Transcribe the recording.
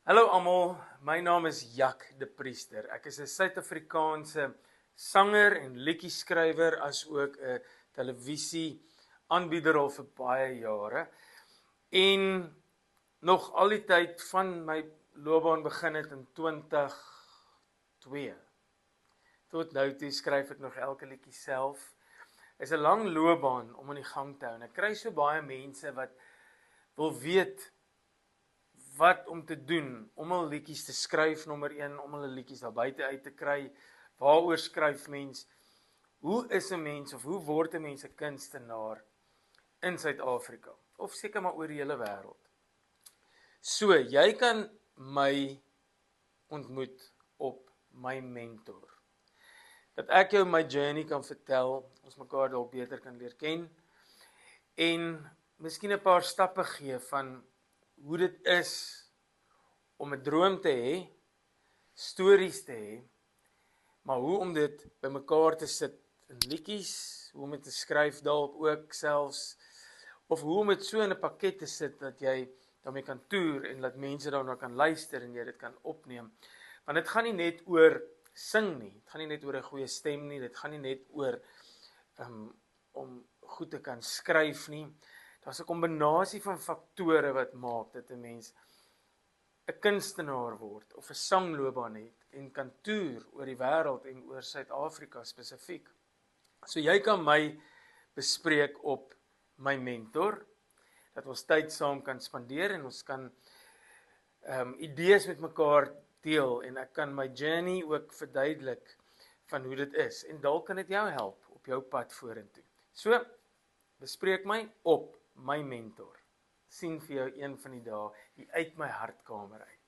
Hallo almal, my naam is Jack de Priester. Ek is 'n Suid-Afrikaanse sanger en liedjieskrywer as ook 'n televisie aanbieder al vir baie jare. En nog al die tyd van my loopbaan begin het in 2002. Tot nou toe skryf ek nog elke liedjie self. Is 'n lang loopbaan om aan die gang te hou. En ek kry so baie mense wat wil weet wat om te doen, om hulle liedjies te skryf, nommer 1, om hulle liedjies daar buite uit te kry, waaroor skryf mens, hoe is 'n mens, of hoe word 'n mens 'n kunstenaar in Suid-Afrika, of seker maar oor die hele wêreld. So, jy kan my ontmoet op my mentor, dat ek jou my journey kan vertel, ons mekaar dalk beter kan leer ken, en miskien 'n paar stappe gee van hoe dit is om 'n droom te hê, stories te hê, maar hoe om dit bymekaar te sit in liedjies, hoe om dit te skryf dalk ook selfs, of hoe om dit so in 'n pakket te sit dat jy daarmee kan toer en dat mense daarna kan luister en jy dit kan opneem. Want dit gaan nie net oor sing nie, dit gaan nie net oor 'n goeie stem nie, dit gaan nie net oor om goed te kan skryf nie. Daar's 'n kombinasie van faktore wat maak dat 'n mens 'n kunstenaar word of 'n sangloopbaan het en kan toer oor die wêreld en oor Suid-Afrika spesifiek. So jy kan my bespreek op my mentor, dat ons tyd saam kan spandeer en ons kan idees met mekaar deel en ek kan my journey ook verduidelik van hoe dit is en dalk kan dit jou help op jou pad vorentoe. So, bespreek my op my mentor. Sien vir jou een van die dae hier uit my hartkamer uit.